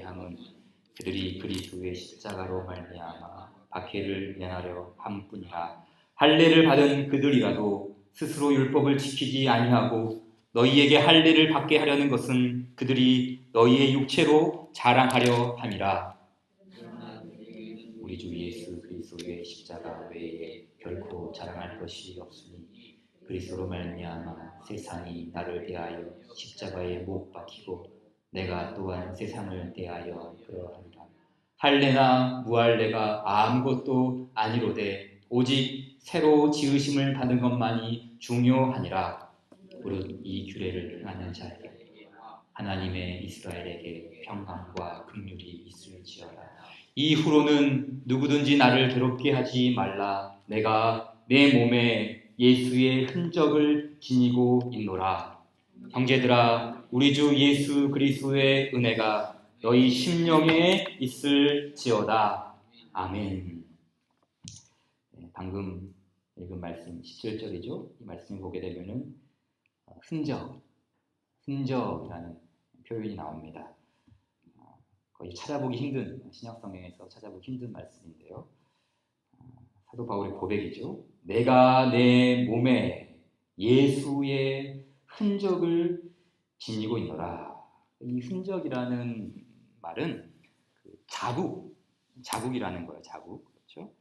함은 그들이 그리스도의 십자가로 말미암아 박해를 면하려 함뿐이라. 할례를 받은 그들이라도 스스로 율법을 지키지 아니하고 너희에게 할례를 받게 하려는 것은 그들이 너희의 육체로 자랑하려 함이라. 우리 주 예수 그리스도의 십자가 외에 결코 자랑할 것이 없으니 그리스도로 말미암아 세상이 나를 대하여 십자가에 못 박히고 내가 또한 세상을 대하여 그러하리라. 할례나 무할례가 아무것도 아니로되 오직 새로 지으심을 받는 것만이 중요하니라. 무릇 이 규례를 행하는 자에게 하나님의 이스라엘에게 평강과 긍휼이 있을지어다. 이후로는 누구든지 나를 괴롭게 하지 말라. 내가 내 몸에 예수의 흔적을 지니고 있노라. 형제들아, 우리 주 예수 그리스도의 은혜가 너희 심령에 있을지어다. 아멘. 방금 읽은 말씀 17절이죠. 이 말씀을 보게 되면은 흔적이라는 표현이 나옵니다. 거의 찾아보기 힘든, 신약성경에서 찾아보기 힘든 말씀인데요. 사도 바울의 고백이죠. 내가 내 몸에 예수의 흔적을 지니고 있노라. 이 흔적이라는 말은 자국이라는 거예요. 자국. 그렇죠?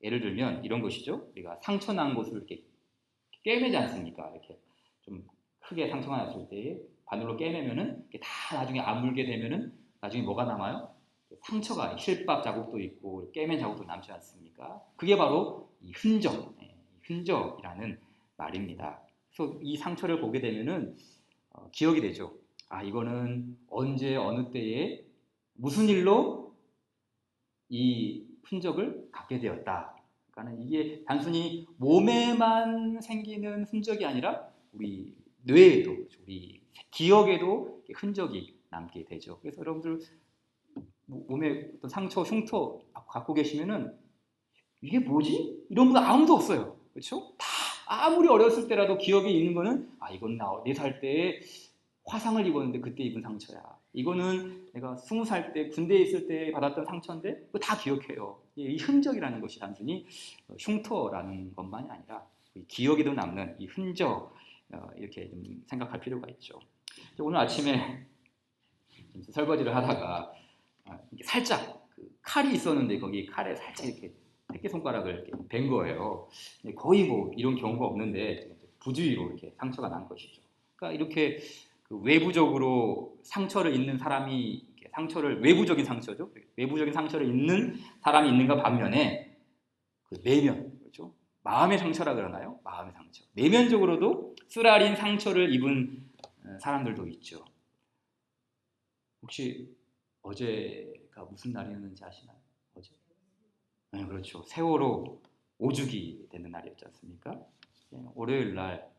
예를 들면 이런 것이죠. 우리가 상처 난 곳을 이렇게 꿰매지 않습니까? 이렇게 좀 크게 상처가 났을 때 바늘로 꿰매면은 다 나중에 아물게 되면은 나중에 뭐가 남아요? 상처가 실밥 자국도 있고 꿰맨 자국도 남지 않습니까? 그게 바로 이 흔적이라는 말입니다. 그래서 이 상처를 보게 되면은 기억이 되죠. 아, 이거는 언제 어느 때에 무슨 일로 이 흔적을 갖게 되었다. 그러니까 이게 단순히 몸에만 생기는 흔적이 아니라 우리 뇌에도, 우리 기억에도 흔적이 남게 되죠. 그래서 여러분들 몸에 어떤 상처, 흉터 갖고 계시면은 이게 뭐지? 이런 분 아무도 없어요. 그렇죠? 다 아무리 어렸을 때라도 기억에 있는 거는 이건 나 4살 때 화상을 입었는데 그때 입은 상처야. 이거는 내가 20살 때 군대에 있을 때 받았던 상처인데 그거 다 기억해요. 이 흔적이라는 것이 단순히 흉터라는 것만이 아니라 기억에도 남는 이 흔적, 이렇게 좀 생각할 필요가 있죠. 오늘 아침에 설거지를 하다가 살짝 칼이 있었는데 거기 칼에 살짝 이렇게 새끼손가락을 이렇게 벤 거예요. 거의 뭐 이런 경우가 없는데 부주의로 이렇게 상처가 난 것이죠. 그러니까 이렇게 외부적으로 상처를 입는 사람이 외부적인 상처죠. 외부적인 상처를 입는 사람이 있는가 반면에 내면, 그렇죠? 마음의 상처라 그러나요? 마음의 상처. 내면적으로도 쓰라린 상처를 입은 사람들도 있죠. 혹시 어제가 무슨 날이었는지 아시나요? 어제? 네, 그렇죠. 세월호 5주기 되는 날이었지 않습니까? 월요일 날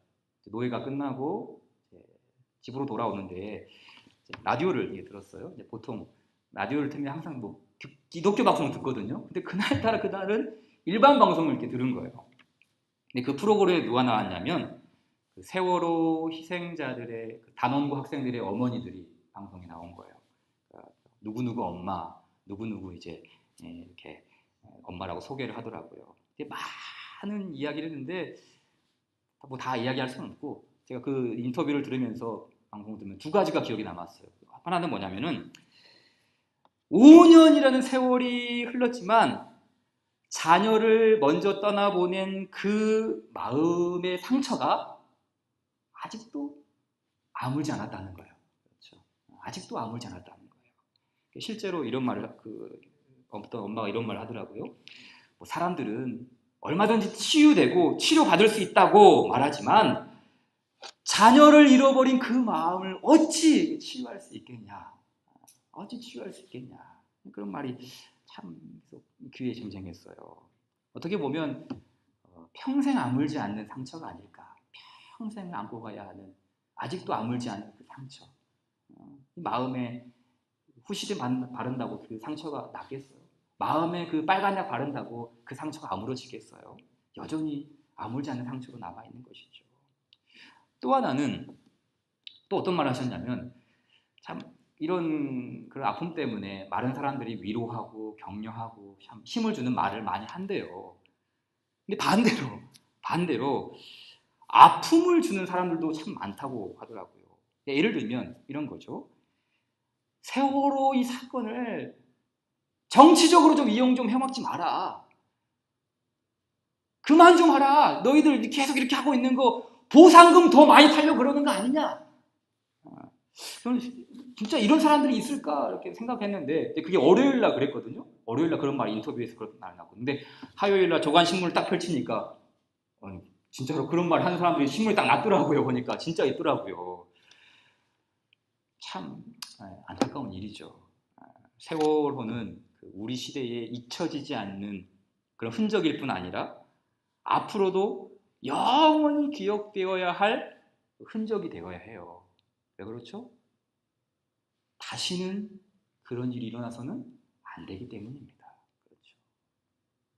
노예가 끝나고 집으로 돌아오는데 라디오를 들었어요. 보통 라디오를 틀면 항상 뭐 기독교 방송을 듣거든요. 근데 그날은 일반 방송을 이렇게 들은 거예요. 근데 그 프로그램에 누가 나왔냐면 그 세월호 희생자들의 단원고 학생들의 어머니들이 방송에 나온 거예요. 그러니까 누구누구 엄마, 누구누구 이제 이렇게 엄마라고 소개를 하더라고요. 많은 이야기를 했는데 뭐 다 이야기할 수는 없고 제가 그 인터뷰를 들으면서 방송을 들으면 2가지가 기억이 남았어요. 하나는 뭐냐면은 5년이라는 세월이 흘렀지만 자녀를 먼저 떠나보낸 그 마음의 상처가 아직도 아물지 않았다는 거예요. 그렇죠? 아직도 아물지 않았다는 거예요. 실제로 이런 말을 어떤 엄마가 이런 말을 하더라고요. 뭐 사람들은 얼마든지 치유되고 치료받을 수 있다고 말하지만 자녀를 잃어버린 그 마음을 어찌 치유할 수 있겠냐? 어찌 치유할 수 있겠냐? 그런 말이 참 귀에 쟁쟁했어요. 어떻게 보면 평생 아물지 않는 상처가 아닐까? 평생 안고 가야 하는, 아직도 아물지 않은 그 상처. 이 마음에 후시를 바른다고 그 상처가 낫겠어요? 마음에 그 빨간약 바른다고 그 상처가 아물어지겠어요? 여전히 아물지 않는 상처로 남아있는 것이죠. 또 하나는 또 어떤 말을 하셨냐면 참 이런 그런 아픔 때문에 많은 사람들이 위로하고 격려하고 참 힘을 주는 말을 많이 한대요. 근데 반대로 아픔을 주는 사람들도 참 많다고 하더라고요. 예를 들면 이런 거죠. 세월호 이 사건을 정치적으로 좀 이용 좀 해먹지 마라. 그만 좀 하라. 너희들 계속 이렇게 하고 있는 거 보상금 더 많이 타려고 그러는 거 아니냐. 저는 진짜 이런 사람들이 있을까 이렇게 생각했는데 그게 월요일날 그랬거든요. 월요일날 그런 말 인터뷰에서 그런 말 나고. 근데 화요일날 조간신문을 딱 펼치니까 진짜로 그런 말 하는 사람들이 신문에 딱 났더라고요. 보니까 진짜 있더라고요. 참 안타까운 일이죠. 세월호는 우리 시대에 잊혀지지 않는 그런 흔적일 뿐 아니라 앞으로도 영원히 기억되어야 할 흔적이 되어야 해요. 왜 그렇죠? 다시는 그런 일이 일어나서는 안 되기 때문입니다. 그렇죠.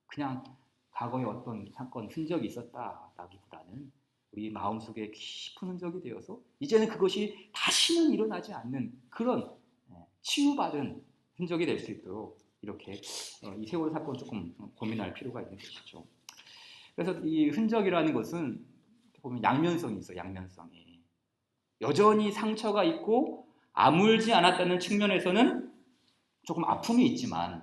그냥 과거에 어떤 사건, 흔적이 있었다라기보다는 우리 마음속에 깊은 흔적이 되어서 이제는 그것이 다시는 일어나지 않는 그런 치유받은 흔적이 될 수 있도록 이렇게 이 세월호 사건 조금 고민할 필요가 있는 것이죠. 그래서 이 흔적이라는 것은 보면 양면성이 있어요. 양면성이. 여전히 상처가 있고 아물지 않았다는 측면에서는 조금 아픔이 있지만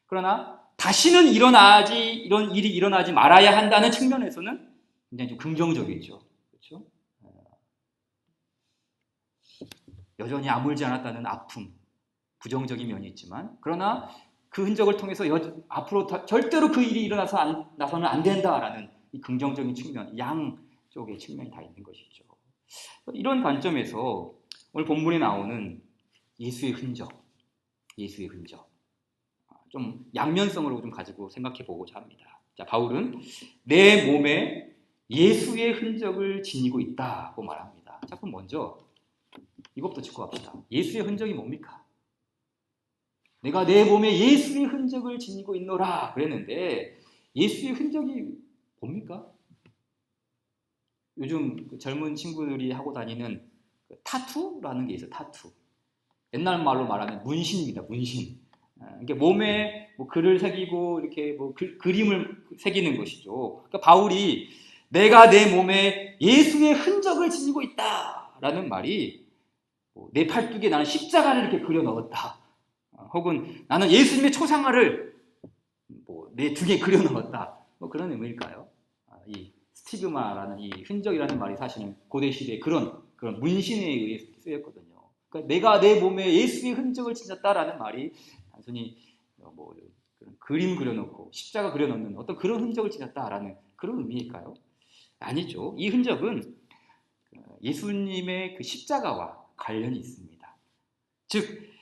그러나 다시는 이런 일이 일어나지 말아야 한다는 측면에서는 굉장히 좀 긍정적이죠. 그렇죠? 여전히 아물지 않았다는 아픔, 부정적인 면이 있지만 그러나 그 흔적을 통해서 앞으로 절대로 그 일이 나서는 안 된다라는 이 긍정적인 측면, 양쪽의 측면이 다 있는 것이죠. 이런 관점에서 오늘 본문에 나오는 예수의 흔적, 좀 양면성으로 좀 가지고 생각해 보고자 합니다. 자, 바울은 내 몸에 예수의 흔적을 지니고 있다고 말합니다. 자, 그럼 먼저 이것부터 짚고 갑시다. 예수의 흔적이 뭡니까? 내가 내 몸에 예수의 흔적을 지니고 있노라 그랬는데 예수의 흔적이 뭡니까? 요즘 젊은 친구들이 하고 다니는 타투라는 게 있어요. 타투. 옛날 말로 말하면 문신입니다. 문신. 이게 몸에 뭐 글을 새기고 이렇게 뭐 그림을 새기는 것이죠. 그러니까 바울이 내가 내 몸에 예수의 흔적을 지니고 있다라는 말이 내 팔뚝에 나는 십자가를 이렇게 그려 넣었다. 혹은 나는 예수님의 초상화를 내 등에 그려 넣었다. 뭐 그런 의미일까요? 이 스티그마라는 이 흔적이라는 말이 사실은 고대 시대에 그런 문신에 의해 쓰였거든요. 그러니까 내가 내 몸에 예수의 흔적을 지녔다라는 말이 단순히 뭐 그림 그려놓고 십자가 그려놓는 어떤 그런 흔적을 지녔다라는 그런 의미일까요? 아니죠. 이 흔적은 예수님의 그 십자가와 관련이 있습니다. 즉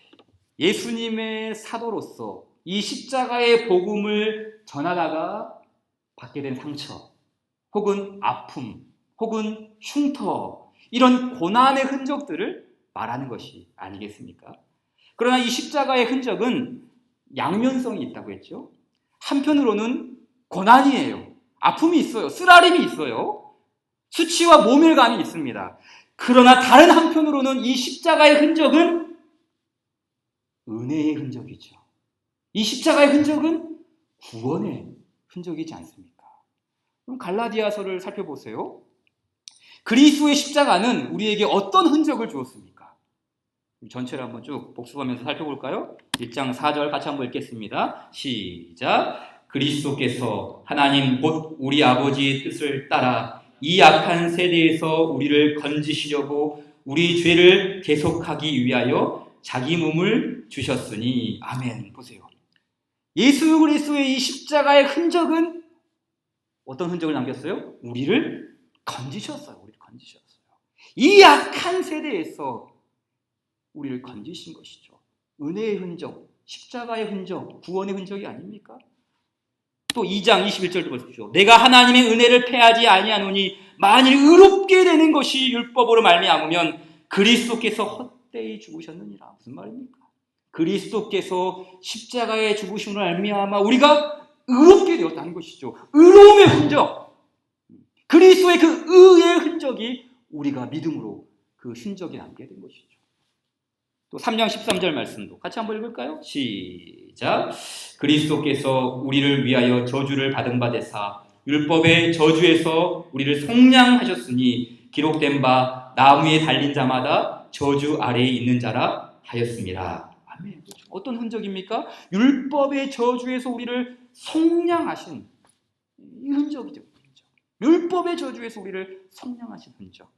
예수님의 사도로서 이 십자가의 복음을 전하다가 받게 된 상처, 혹은 아픔, 혹은 흉터, 이런 고난의 흔적들을 말하는 것이 아니겠습니까? 그러나 이 십자가의 흔적은 양면성이 있다고 했죠. 한편으로는 고난이에요. 아픔이 있어요. 쓰라림이 있어요. 수치와 모멸감이 있습니다. 그러나 다른 한편으로는 이 십자가의 흔적은 은혜의 흔적이죠. 이 십자가의 흔적은 구원의 흔적이지 않습니까? 그럼 갈라디아서를 살펴보세요. 그리스도의 십자가는 우리에게 어떤 흔적을 주었습니까? 전체를 한번 쭉 복습하면서 살펴볼까요? 1장 4절 같이 한번 읽겠습니다. 시작. 그리스도께서 하나님 곧 우리 아버지의 뜻을 따라 이 악한 세대에서 우리를 건지시려고 우리 죄를 계속하기 위하여 자기 몸을 주셨으니 아멘. 보세요. 예수 그리스도의 이 십자가의 흔적은 어떤 흔적을 남겼어요? 우리를 건지셨어요. 이 악한 세대에서 우리를 건지신 것이죠. 은혜의 흔적, 십자가의 흔적, 구원의 흔적이 아닙니까? 또 2장 21절도 보십시오. 내가 하나님의 은혜를 패하지 아니하노니 만일 의롭게 되는 것이 율법으로 말미암으면 그리스도께서 헛되이 죽으셨느니라. 무슨 말입니까? 그리스도께서 십자가에 죽으심으로 말미암아 우리가 의롭게 되었다는 것이죠. 의로움의 흔적, 그리스도의 그 의의 흔적이 우리가 믿음으로 그 흔적이 남게 된 것이죠. 또 3장 13절 말씀도 같이 한번 읽을까요? 시작. 그리스도께서 우리를 위하여 저주를 받은 바 되사 율법의 저주에서 우리를 속량하셨으니 기록된 바 나무에 달린 자마다 저주 아래에 있는 자라 하였습니다. 아멘. 어떤 흔적입니까? 율법의 저주에서 우리를 속량하신 이 흔적이죠. 율법의 저주에서 우리를 속량하신 흔적.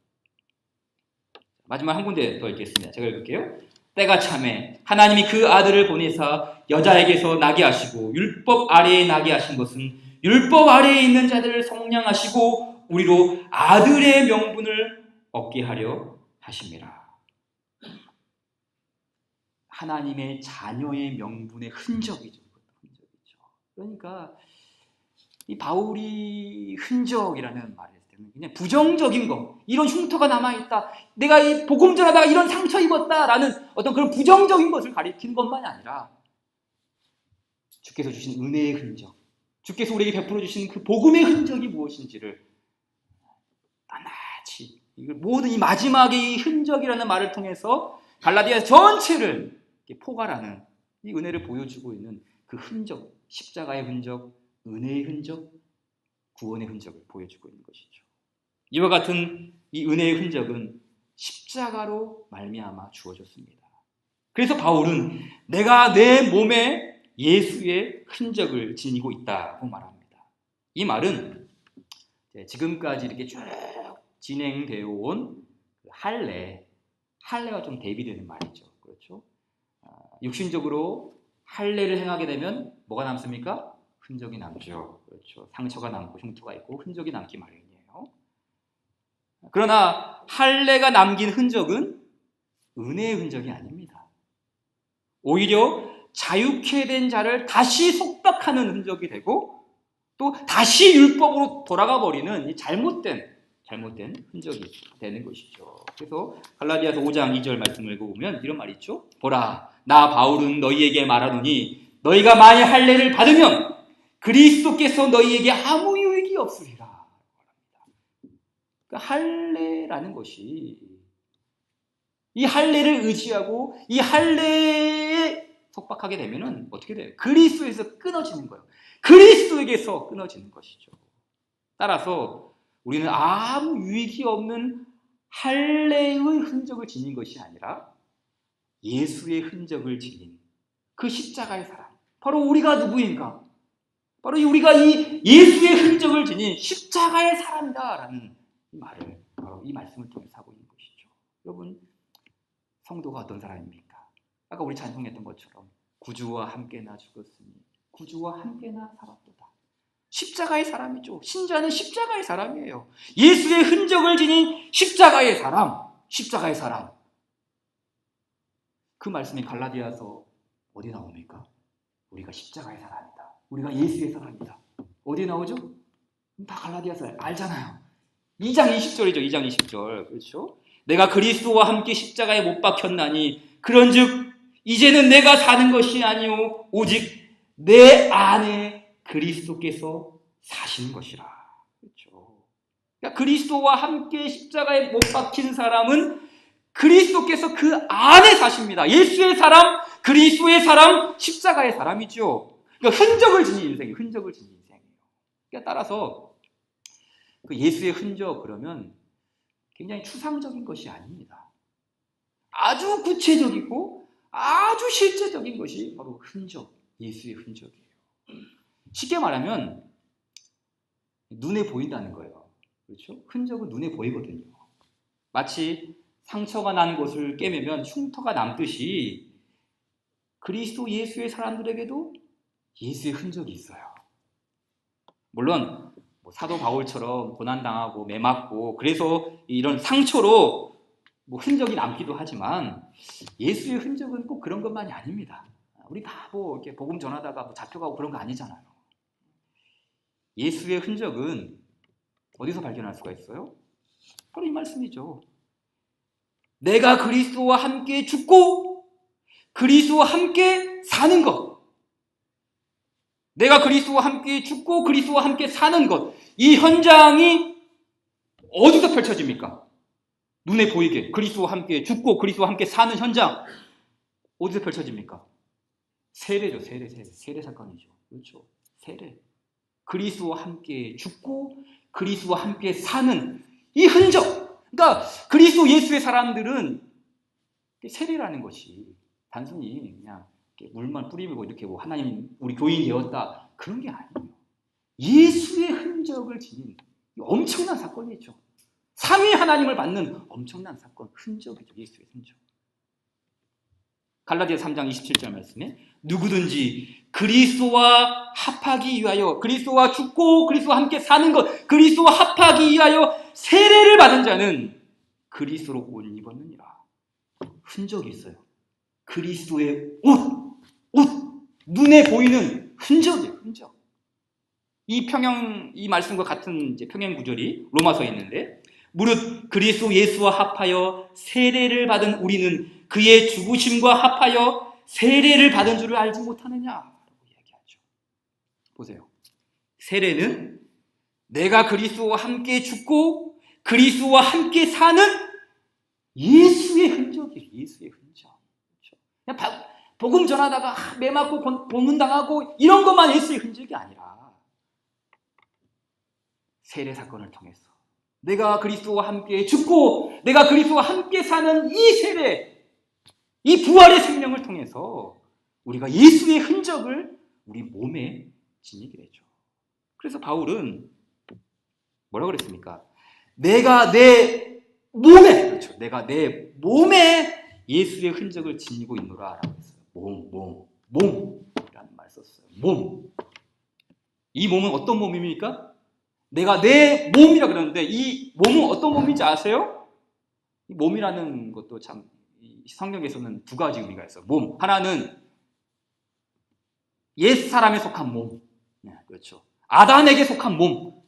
마지막 한 군데 더 읽겠습니다. 제가 읽을게요. 때가 참에 하나님이 그 아들을 보내사 여자에게서 나게 하시고 율법 아래에 나게 하신 것은 율법 아래에 있는 자들을 속량하시고 우리로 아들의 명분을 얻게 하려 하심이라. 하나님의 자녀의 명분의 흔적이죠. 그러니까 이 바울이 흔적이라는 말을 했을 때는 그냥 부정적인 거, 이런 흉터가 남아있다, 내가 이 복음 전하다가 이런 상처 입었다라는 어떤 그런 부정적인 것을 가리키는 것만이 아니라 주께서 주신 은혜의 흔적, 주께서 우리에게 베풀어 주신 그 복음의 흔적이 무엇인지를 낱낱이 모든 이 마지막의 이 흔적이라는 말을 통해서 갈라디아 전체를 포괄하는 이 은혜를 보여주고 있는 그 흔적, 십자가의 흔적, 은혜의 흔적, 구원의 흔적을 보여주고 있는 것이죠. 이와 같은 이 은혜의 흔적은 십자가로 말미암아 주어졌습니다. 그래서 바울은 내가 내 몸에 예수의 흔적을 지니고 있다고 말합니다. 이 말은 지금까지 이렇게 쭉 진행되어 온 할례가 좀 대비되는 말이죠. 그렇죠? 육신적으로 할례를 행하게 되면 뭐가 남습니까? 흔적이 남죠. 그렇죠. 상처가 남고 흉터가 있고 흔적이 남기 마련이에요. 그러나 할례가 남긴 흔적은 은혜의 흔적이 아닙니다. 오히려 자유케 된 자를 다시 속박하는 흔적이 되고 또 다시 율법으로 돌아가 버리는 이 잘못된 흔적이 되는 것이죠. 그래서 갈라디아서 5장 2절 말씀을 읽어보면 이런 말이 있죠. 보라, 나 바울은 너희에게 말하노니 너희가 만일 할례를 받으면 그리스도께서 너희에게 아무 유익이 없으리라. 그러니까 할례라는 것이 이 할례를 의지하고 이 할례에 속박하게 되면은 어떻게 돼요? 그리스도에서 끊어지는 거예요. 그리스도에게서 끊어지는 것이죠. 따라서 우리는 아무 유익이 없는 할례의 흔적을 지닌 것이 아니라 예수의 흔적을 지닌 그 십자가의 사람, 바로 우리가 누구인가? 바로 우리가 이 예수의 흔적을 지닌 십자가의 사람이다라는 말을 바로 이 말씀을 통해서 하고 있는 것이죠. 여러분, 성도가 어떤 사람입니까? 아까 우리 찬송했던 것처럼 구주와 함께나 죽었으니 구주와 함께나 살았도다. 십자가의 사람이죠. 신자는 십자가의 사람이에요. 예수의 흔적을 지닌 십자가의 사람. 그 말씀이 갈라디아서 어디 나옵니까? 우리가 십자가의 사람이다. 우리가 예수의 사람이다. 어디 나오죠? 다 갈라디아서 알잖아요. 2장 20절이죠. 2장 20절. 그렇죠? 내가 그리스도와 함께 십자가에 못 박혔나니 그런즉 이제는 내가 사는 것이 아니요 오직 내 안에 그리스도께서 사시는 것이라. 그렇죠? 그러니까 그리스도와 함께 십자가에 못 박힌 사람은 그리스도께서 그 안에 사십니다. 예수의 사람, 그리스도의 사람, 십자가의 사람이죠. 그러니까 흔적을 지닌 인생이에요. 그러니까 따라서 그 예수의 흔적 그러면 굉장히 추상적인 것이 아닙니다. 아주 구체적이고 아주 실제적인 것이 바로 흔적, 예수의 흔적이에요. 쉽게 말하면 눈에 보인다는 거예요. 그렇죠? 흔적은 눈에 보이거든요. 마치 상처가 난 곳을 꿰매면 흉터가 남듯이 그리스도 예수의 사람들에게도 예수의 흔적이 있어요. 물론 사도 바울처럼 고난당하고 매맞고 그래서 이런 상처로 흔적이 남기도 하지만 예수의 흔적은 꼭 그런 것만이 아닙니다. 우리 다 이렇게 복음 전하다가 잡혀가고 그런 거 아니잖아요. 예수의 흔적은 어디서 발견할 수가 있어요? 바로 이 말씀이죠. 내가 그리스도와 함께 죽고 그리스도와 함께 사는 것. 내가 그리스도와 함께 죽고 그리스도와 함께 사는 것. 이 현장이 어디서 펼쳐집니까? 눈에 보이게 그리스도와 함께 죽고 그리스도와 함께 사는 현장. 어디서 펼쳐집니까? 세례죠. 세례 사건이죠. 그렇죠. 세례. 그리스도와 함께 죽고 그리스도와 함께 사는 이 흔적. 그러니까 그리스도 예수의 사람들은 세례라는 것이 단순히 그냥 물만 뿌리고 이렇게 뭐 하나님 우리 교인이 되었다 그런 게 아니에요. 예수의 흔적을 지닌 엄청난 사건이죠. 삼위 하나님을 받는 엄청난 사건, 흔적이죠. 예수의 흔적. 갈라디아 3장 27절 말씀에 누구든지 그리스도와 합하기 위하여 그리스도와 죽고 그리스도와 함께 사는 것 그리스도와 합하기 위하여 세례를 받은 자는 그리스도로 옷 입었느니라. 흔적이 있어요. 그리스도의 옷 눈에 보이는 흔적이에요. 흔적. 이 말씀과 같은 이제 평행 구절이 로마서에 있는데 무릇 그리스도 예수와 합하여 세례를 받은 우리는 그의 죽으심과 합하여 세례를 받은 줄을 알지 못하느냐라고 얘기하죠. 보세요. 세례는 내가 그리스도와 함께 죽고 그리스도와 함께 사는 예수의 흔적이에요. 예수의 흔적. 그렇죠? 그냥 복음 전하다가 매 맞고 고문당하고 이런 것만 예수의 흔적이 아니라 세례 사건을 통해서 내가 그리스도와 함께 죽고 내가 그리스도와 함께 사는 이 세례 이 부활의 생명을 통해서 우리가 예수의 흔적을 우리 몸에 지니게 되죠. 그래서 바울은 뭐라고 그랬습니까? 내가 내 몸에, 그렇죠. 내가 내 몸에 예수의 흔적을 지니고 있노라 라고 했어요. 몸이라는 말 썼어요. 몸. 이 몸은 어떤 몸입니까? 내가 내 몸이라 그러는데 이 몸은 어떤 몸인지 아세요? 이 몸이라는 것도 참 성경에서는 두 가지 의미가 있어요. 몸. 하나는 옛 사람에 속한 몸. 네, 그렇죠. 아담에게 속한 몸.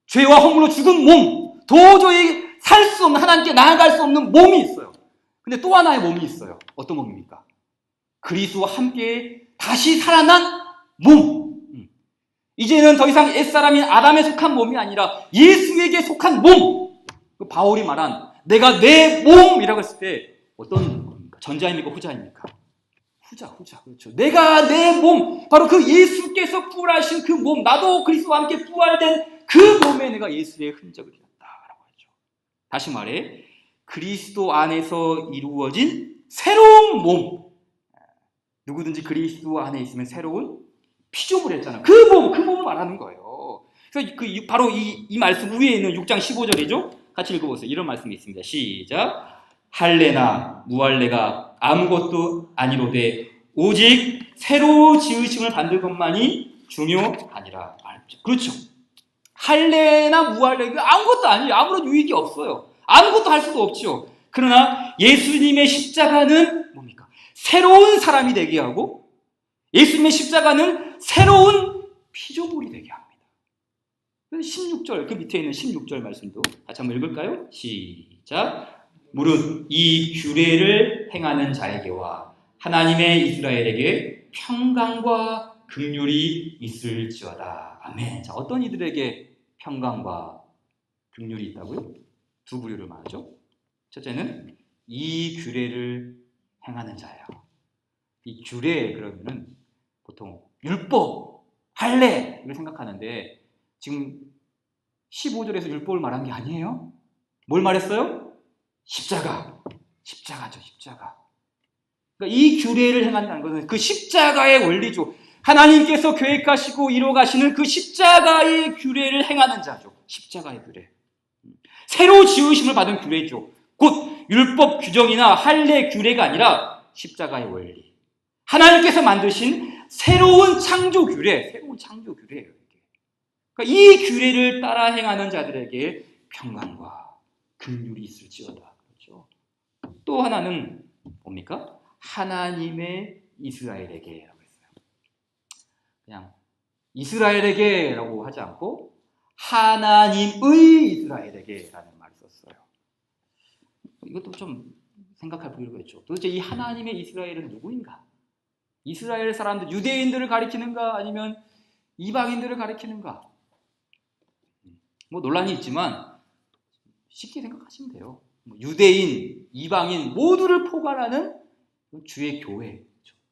죄와 허물로 죽은 몸. 도저히 살 수 없는 하나님께 나아갈 수 없는 몸이 있어요. 근데 또 하나의 몸이 있어요. 어떤 몸입니까? 그리스도와 함께 다시 살아난 몸. 이제는 더 이상 옛사람인 아담에 속한 몸이 아니라 예수에게 속한 몸. 바울이 말한 내가 내 몸이라고 했을 때 어떤 겁니까? 전자입니까? 후자입니까? 후자. 그렇죠. 내가 내 몸, 바로 그 예수께서 부활하신 그 몸, 나도 그리스도와 함께 부활된 그 몸에 내가 예수의 흔적을 지녔다라고 하죠. 다시 말해 그리스도 안에서 이루어진 새로운 몸. 누구든지 그리스도 안에 있으면 새로운 피조물 했잖아요. 그 몸을 말하는 거예요. 그래서 바로 이 말씀 위에 있는 6장 15절이죠. 같이 읽어보세요. 이런 말씀이 있습니다. 시작. 할례나 무할례가 아무것도 아니로되 오직 새로 지으심을 받는 것만이 중요하니라. 그렇죠. 할례나 무할례가 아무것도 아니에요. 아무런 유익이 없어요. 아무것도 할 수도 없죠. 그러나 예수님의 십자가는 뭡니까? 새로운 사람이 되게 하고 예수님의 십자가는 새로운 피조물이 되게 합니다. 16절, 그 밑에 있는 16절 말씀도 같이 한번 읽을까요? 시작. 무릇 이 규례를 행하는 자에게와 하나님의 이스라엘에게 평강과 긍휼이 있을지어다. 아멘. 자, 어떤 이들에게 평강과 긍휼이 있다고요? 두 부류를 말하죠. 첫째는 이 규례를 행하는 자예요. 이 규례 그러면은 보통 율법, 할례 이걸 생각하는데 지금 15절에서 율법을 말한 게 아니에요. 뭘 말했어요? 십자가죠. 십자가. 그러니까 이 규례를 행한다는 것은 그 십자가의 원리죠. 하나님께서 계획하시고 이루어가시는 그 십자가의 규례를 행하는 자죠. 십자가의 규례. 새로 지으심을 받은 규례죠. 곧 율법 규정이나 할례 규례가 아니라 십자가의 원리. 하나님께서 만드신 새로운 창조 규례예요. 그러니까 이 규례를 따라 행하는 자들에게 평강과 긍휼이 있을지어다. 그렇죠? 또 하나는 뭡니까? 하나님의 이스라엘에게라고 했어요. 그냥 이스라엘에게라고 하지 않고 하나님의 이스라엘에게라는 말을 썼어요. 이것도 좀 생각할 필요가 있죠. 도대체 이 하나님의 이스라엘은 누구인가? 이스라엘 사람들, 유대인들을 가리키는가? 아니면 이방인들을 가리키는가? 뭐 논란이 있지만 쉽게 생각하시면 돼요. 유대인, 이방인 모두를 포괄하는 주의 교회,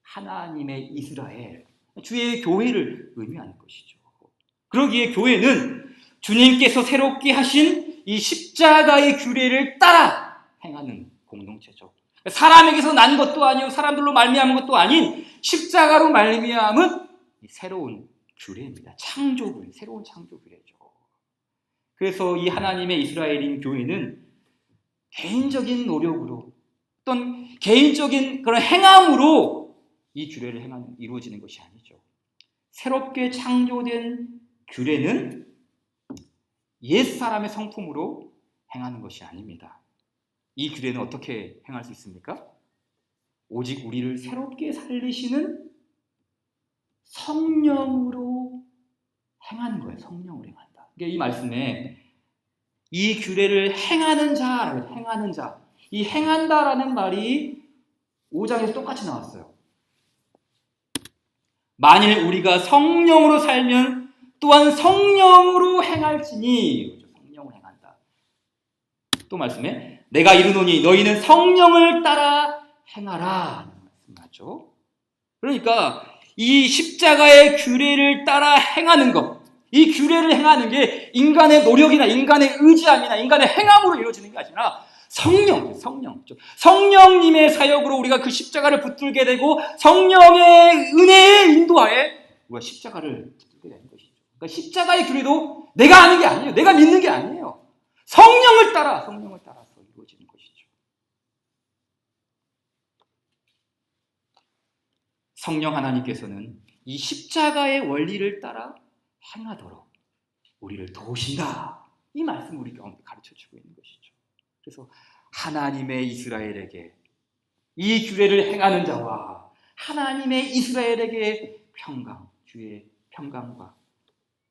하나님의 이스라엘, 주의 교회를 의미하는 것이죠. 그러기에 교회는 주님께서 새롭게 하신 이 십자가의 규례를 따라 행하는 공동체죠. 사람에게서 난 것도 아니고 사람들로 말미암은 것도 아닌 십자가로 말미암은 새로운 규례입니다. 창조규례, 새로운 창조규례죠. 그래서 이 하나님의 이스라엘인 교회는 개인적인 노력으로 어떤 개인적인 그런 행함으로 이 규례를 이루어지는 것이 아니죠. 새롭게 창조된 규례는 옛사람의 성품으로 행하는 것이 아닙니다. 이 규례는 어떻게 행할 수 있습니까? 오직 우리를 새롭게 살리시는 성령으로 행하는 거예요. 성령으로 행한다. 이 말씀에 이 규례를 행하는 자, 이 행한다라는 말이 5장에서 똑같이 나왔어요. 만일 우리가 성령으로 살면 또한 성령으로 행할지니, 성령으로 행한다. 또 말씀에 내가 이르노니 너희는 성령을 따라 행하라 말씀하죠. 그러니까 이 십자가의 규례를 따라 행하는 것, 이 규례를 행하는 게 인간의 노력이나 인간의 의지함이나 인간의 행함으로 이루어지는 게 아니라 성령님의 사역으로 우리가 그 십자가를 붙들게 되고 성령의 은혜의 인도하에 우리가 십자가를 붙들게 되는 것이죠. 그러니까 십자가의 규례도 내가 아는 게 아니에요. 내가 믿는 게 아니에요. 성령을 따라서 이루어지는 것이죠. 성령 하나님께서는 이 십자가의 원리를 따라 행하도록 우리를 도우신다. 이 말씀을 우리 가운데 가르쳐주고 있는 것이죠. 그래서 하나님의 이스라엘에게 이 규례를 행하는 자와 하나님의 이스라엘에게 주의 평강과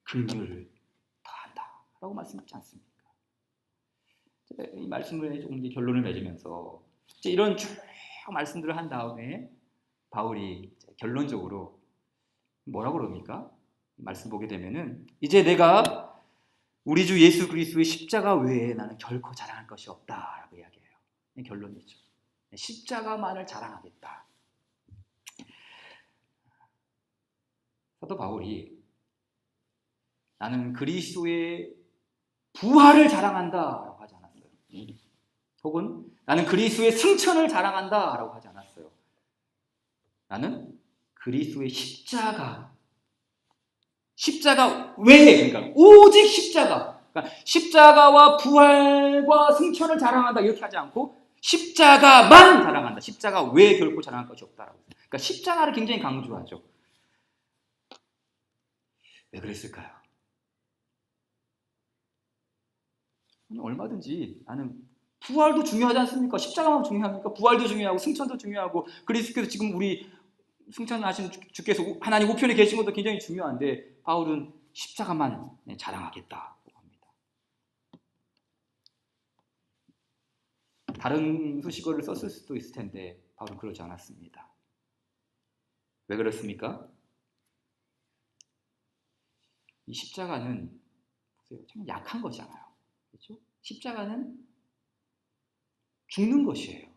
긍휼을 더한다 라고 말씀하지 않습니까? 이 말씀을 조금 결론을 맺으면서 이런 쭉 말씀들을 한 다음에 바울이 결론적으로 뭐라고 그럽니까? 말씀 보게 되면은 이제 내가 우리 주 예수 그리스도의 십자가 외에 나는 결코 자랑할 것이 없다라고 이야기해요. 결론이죠. 십자가만을 자랑하겠다. 사도 바울이 나는 그리스도의 부활을 자랑한다라고 하지 않았어요. 혹은 나는 그리스도의 승천을 자랑한다라고 하지 않았어요. 나는 그리스도의 십자가 외에, 그러니까 오직 그러니까 십자가와 부활과 승천을 자랑한다 이렇게 하지 않고 십자가만 자랑한다. 십자가 외에 결코 자랑할 것이 없다라고. 그러니까 십자가를 굉장히 강조하죠. 왜 그랬을까요? 얼마든지 나는 부활도 중요하지 않습니까? 십자가만 중요합니까? 부활도 중요하고 승천도 중요하고 그리스도께서 지금 우리 승천하신 주께서 하나님 우편에 계신 것도 굉장히 중요한데 바울은 십자가만 자랑하겠다고 합니다. 다른 수식어를 썼을 수도 있을 텐데 바울은 그러지 않았습니다. 왜 그렇습니까? 이 십자가는 참 약한 거잖아요. 그렇죠? 십자가는 죽는 것이에요.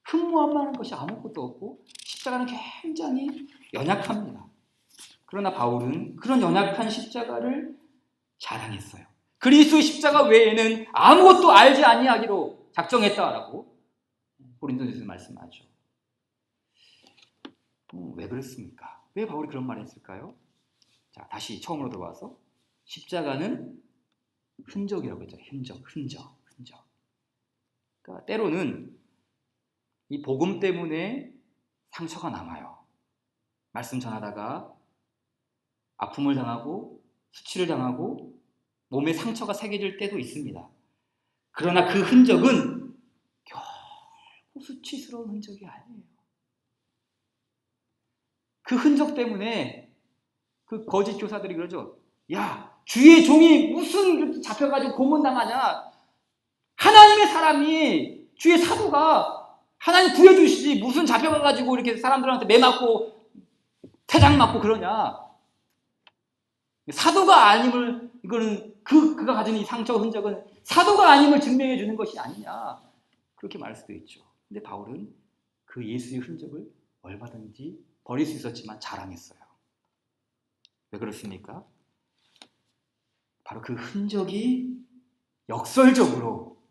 흠모함만한 것이 아무것도 없고 십자가는 굉장히 연약합니다. 그러나 바울은 그런 연약한 십자가를 자랑했어요. 그리스도의 십자가 외에는 아무것도 알지 아니하기로 작정했다라고 고린도전서에서 말씀하죠. 왜 그렇습니까? 왜 바울이 그런 말을 했을까요? 자, 다시 처음으로 들어와서 십자가는 흔적이라고 했죠. 흔적. 그러니까 때로는 이 복음 때문에 상처가 남아요. 말씀 전하다가 아픔을 당하고 수치를 당하고 몸에 상처가 새겨질 때도 있습니다. 그러나 그 흔적은 결코 수치스러운 흔적이 아니에요. 그 흔적 때문에 그 거짓 교사들이 그러죠. 야, 주의 종이 무슨 잡혀가지고 고문당하냐? 하나님의 사람이, 주의 사도가 하나님 구해주시지 무슨 잡혀가가지고 이렇게 사람들한테 매 맞고 태장 맞고 그러냐? 사도가 아님을, 이거는 그가 가진 이 상처 흔적은 사도가 아님을 증명해 주는 것이 아니냐? 그렇게 말할 수도 있죠. 근데 바울은 그 예수의 흔적을 얼마든지 버릴 수 있었지만 자랑했어요. 왜 그렇습니까? 바로 그 흔적이 역설적으로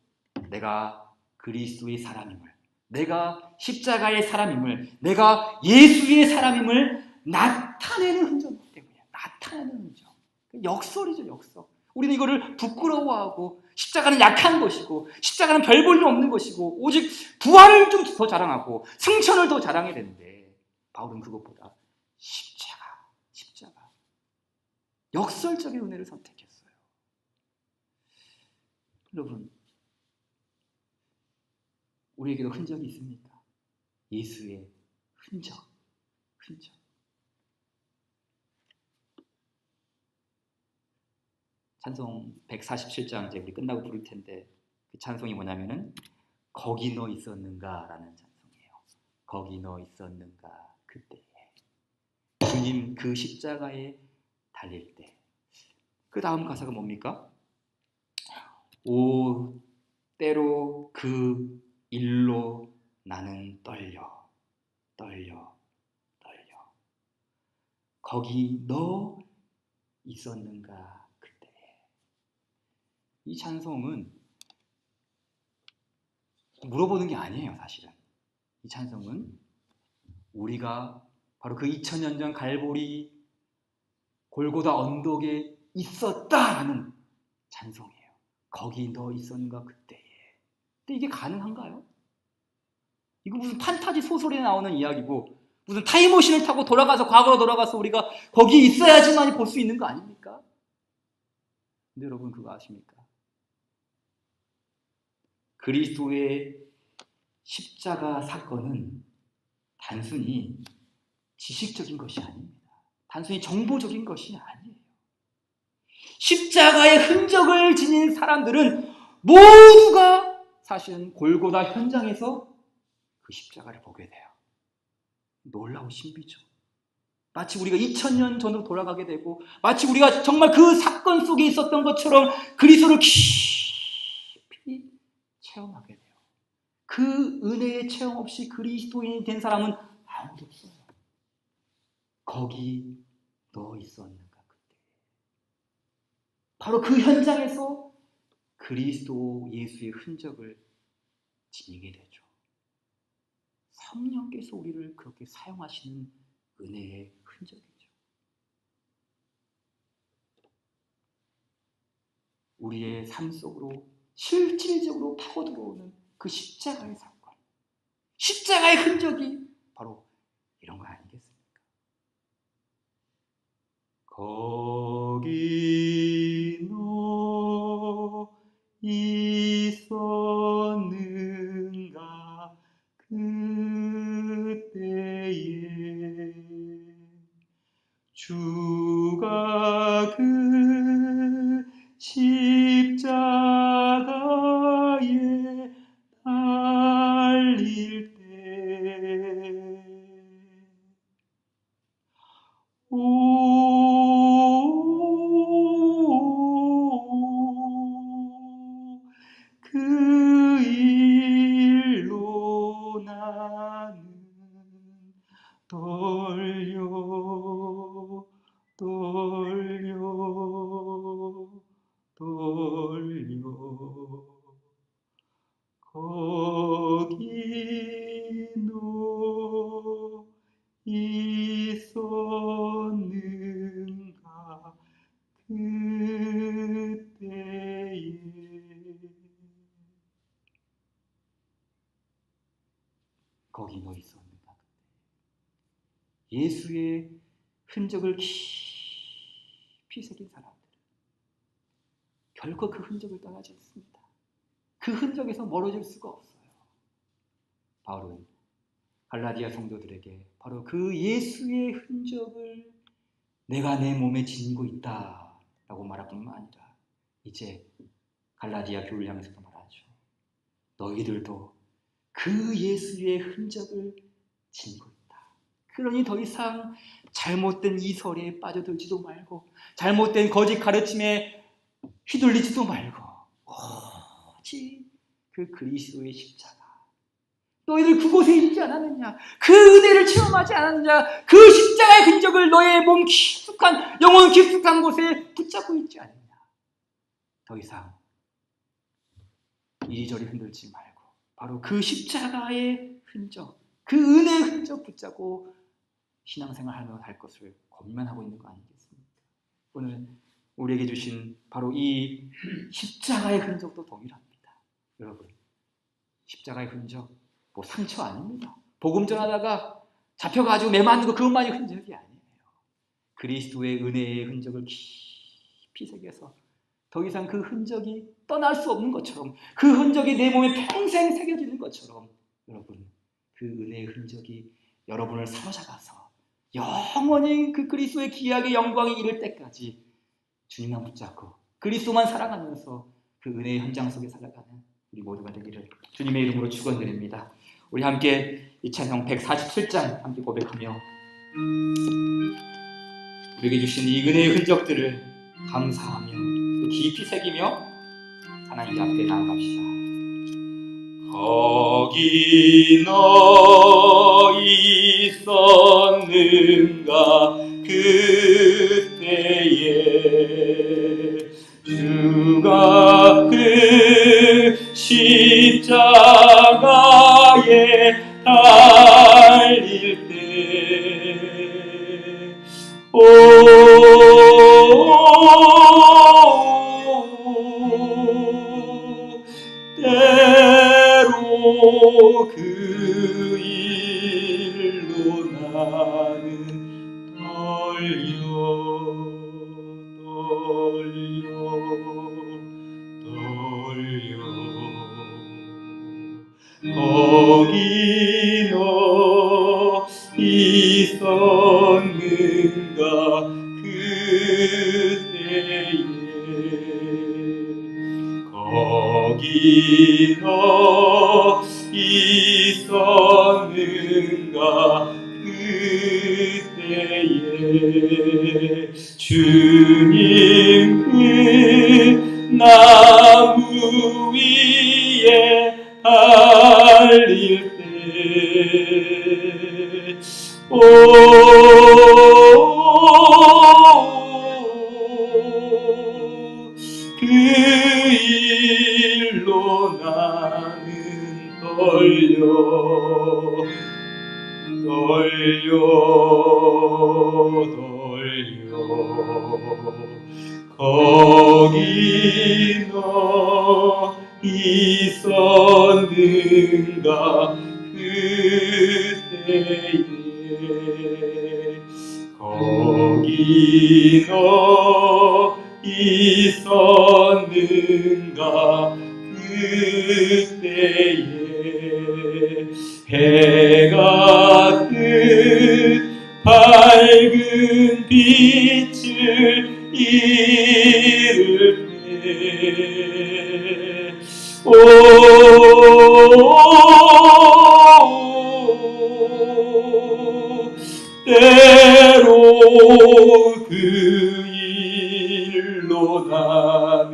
내가 그리스도의 사람임을, 내가 십자가의 사람임을, 내가 예수의 사람임을 나타내는 흔적이기 때문이에요. 나타내는 흔적. 역설이죠, 역설. 우리는 이거를 부끄러워하고 십자가는 약한 것이고 십자가는 별 볼 일 없는 것이고 오직 부활을 좀 더 자랑하고 승천을 더 자랑해야 되는데 바울은 그것보다 십자가 역설적인 은혜를 선택했어요. 여러분, 우리에게도 흔적이 있습니까? 예수의 흔적. 찬송 147장 이제 우리 끝나고 부를 텐데 그 찬송이 뭐냐면은 거기 너 있었는가 라는 찬송이에요. 거기 너 있었는가 그때에 주님 그 십자가에 달릴 때. 그 다음 가사가 뭡니까? 오 때로 그 일로 나는 떨려 거기 너 있었는가 그때. 이 찬송은 물어보는 게 아니에요. 사실은 이 찬송은 우리가 바로 그 2000년 전 갈보리 골고다 언덕에 있었다라는 찬송이에요. 거기 너 있었는가 그때에. 근데 이게 가능한가요? 이거 무슨 판타지 소설에 나오는 이야기고 무슨 타임머신을 타고 과거로 돌아가서 우리가 거기에 있어야지만 볼 수 있는 거 아닙니까? 근데 여러분 그거 아십니까? 그리스도의 십자가 사건은 단순히 지식적인 것이 아닙니다. 단순히 정보적인 것이 아니에요. 십자가의 흔적을 지닌 사람들은 모두가 사실은 골고다 현장에서 그 십자가를 보게 돼요. 놀라운 신비죠. 마치 우리가 2000년 전으로 돌아가게 되고 마치 우리가 정말 그 사건 속에 있었던 것처럼 그리스도를 깊이 체험하게 돼요. 그 은혜의 체험 없이 그리스도인이 된 사람은 아무도 없어요. 거기 너 있었는가 그때. 바로 그 현장에서 그리스도 예수의 흔적을 지니게 되죠. 성령께서 우리를 그렇게 사용하시는 은혜의 흔적이죠. 우리의 삶 속으로 실질적으로 파고 들어오는 그 십자가의 사건, 십자가의 흔적이 바로 이런 거 아니겠습니까? 거기 너 있었는가 그때에 주가 그 십자가에 달릴 때 그 일로 나는 떨려 거기 너 있었는가 그때에. 거기 너 있었는가. 예수의 흔적을 깊이 새긴 사람들 결코 그 흔적을 떠나지 않습니다. 그 흔적에서 멀어질 수가 없어요. 바울은 갈라디아 성도들에게 바로 그 예수의 흔적을 내가 내 몸에 지니고 있다 라고 말할 뿐만 아니라 이제 갈라디아 교회를 향해서도 말하죠. 너희들도 그 예수의 흔적을 지니고 있다. 그러니 더 이상 잘못된 이설에 빠져들지도 말고 잘못된 거짓 가르침에 휘둘리지도 말고 오직 그 그리스도의 십자가, 너희들 그곳에 있지 않았느냐? 그 은혜를 체험하지 않았느냐? 그 십자가의 흔적을 너의 몸 깊숙한, 영혼 깊숙한 곳에 붙잡고 있지 않느냐? 더 이상 이리저리 흔들지 말고 바로 그 십자가의 흔적, 그 은혜의 흔적 붙잡고 신앙생활하며 할 것을 권면하고 있는 거 아니겠습니까? 오늘 우리에게 주신 바로 이 십자가의 흔적도 동일합니다. 여러분, 십자가의 흔적 뭐 상처 아닙니다. 복음 전하다가 잡혀가지고 매 맞는 거 그것만이 흔적이 아니에요. 그리스도의 은혜의 흔적을 깊이 새겨서 더 이상 그 흔적이 떠날 수 없는 것처럼, 그 흔적이 내 몸에 평생 새겨지는 것처럼, 여러분, 그 은혜의 흔적이 여러분을 사로잡아서 영원히 그 그리스도의 기약의 영광이 이를 때까지 주님만 붙잡고 그리스도만 살아가면서 그 은혜의 현장 속에 살아가는 우리 모두가 되기를 주님의 이름으로 축원드립니다. 우리 함께 이 찬송 147장 함께 고백하며 우리에게 주신 이 은혜의 흔적들을 감사하며 깊이 새기며 하나님 앞에 나아갑시다. 거기 너 있었는가 그때에 주가 그 십자가에 달릴 때 때로 그 일로 나는 거기 너 있었는가 그때에 거기 너 있었는가 그때에 주님 그 나무 위에 달릴 때 그 일로 나는 떨려 거기 너 있었는가 그때에 거기 너 있었는가 그때에 해가 그 밝은 빛을 잃을 때 때로 그 일로 나는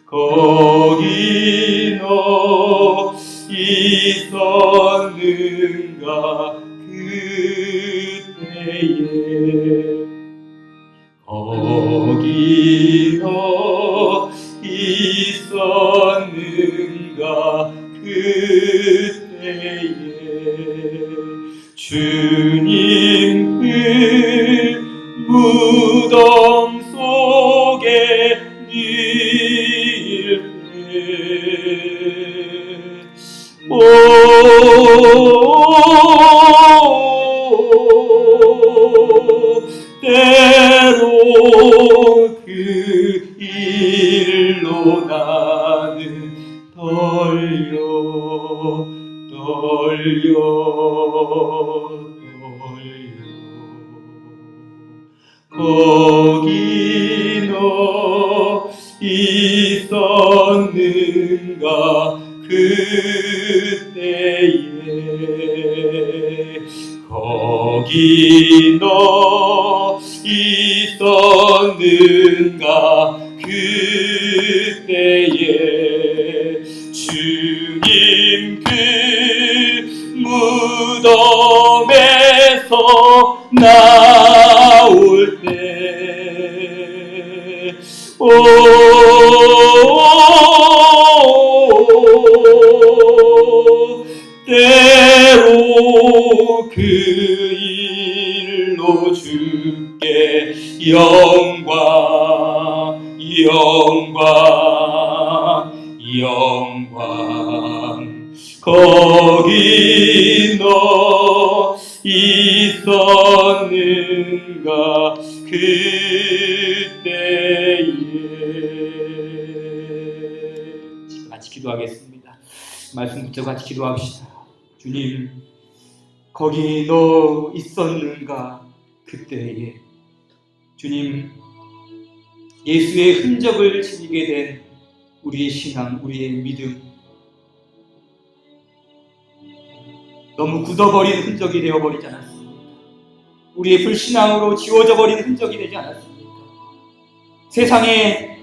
거기 너 있었는가 그때에 거기 너 있었는가 그때에 주님 그 무덤 속에 늘 때로 그 일로 나는 거기 너 있었는가 그때에 거기 너 있었는가 그때에 주님 그 무덤에서 나올 때 때로 그 일로 주께 영광 거기 너 있었는가 그때에. 같이 기도하겠습니다. 말씀 붙잡고 같이 기도합시다. 주님, 거기 너 있었는가 그때에. 주님, 예수의 흔적을 지니게 된 우리의 신앙, 우리의 믿음, 너무 굳어버린 흔적이 되어버리지 않았습니까? 우리의 불신앙으로 지워져 버린 흔적이 되지 않았습니까? 세상에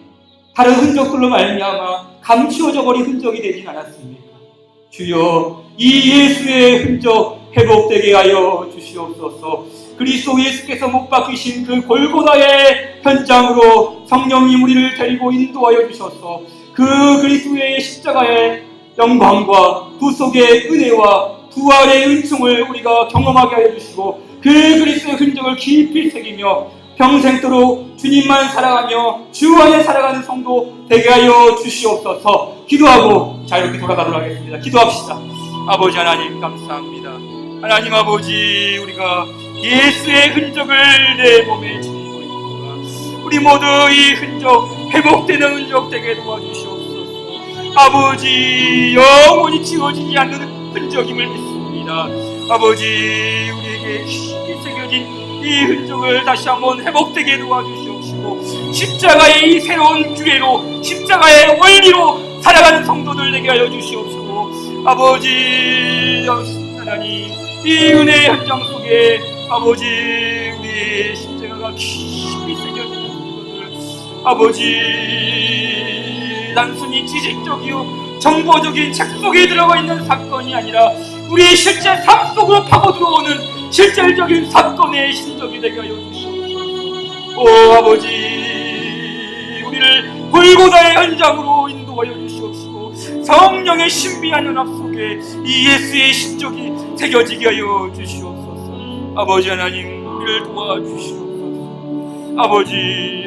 다른 흔적들로 말미암아 감추어져 버린 흔적이 되진 않았습니까? 주여, 이 예수의 흔적 회복되게 하여 주시옵소서. 그리스도 예수께서 못 박히신 그 골고다의 현장으로 성령님 우리를 데리고 인도하여 주셔서 그 그리스도의 십자가의 영광과 구속의 은혜와 부활의 은총을 우리가 경험하게 하여 주시고 그 그리스도의 흔적을 깊이 새기며 평생도록 주님만 사랑하며 주 안에 살아가는 성도 되게 하여 주시옵소서. 기도하고 자유롭게 돌아가도록 하겠습니다. 기도합시다. 아버지 하나님 감사합니다. 하나님 아버지, 우리가 예수의 흔적을 내 몸에 지니고 있구나. 우리 모두 이 흔적 회복되는 흔적 되게 도와주시옵소서. 아버지, 영원히 지워지지 않는 흔적임을 믿습니다. 아버지, 우리에게 깊이 새겨진 이 흔적을 다시 한번 회복되게 도와주시옵시고 십자가의 이 새로운 규례로 십자가의 원리로 살아가는 성도들 되게 하여 주시옵시고 아버지 하나님, 이 은혜의 현장 속에 아버지 우리 십자가가 깊이 새겨지는 것들, 아버지 단순히 지식적이요 정보적인 책 속에 들어가 있는 사건이 아니라 우리의 실제 삶 속으로 파고 들어오는 실질적인 사건의 신적이 되게 하여 주시옵소서. 오 아버지, 우리를 골고다의 현장으로 인도하여 주시옵시고 성령의 신비한 연합 속에 이 예수의 신적이 새겨지게 하여 주시옵소서. 아버지 하나님, 우리를 도와주시옵소서. 아버지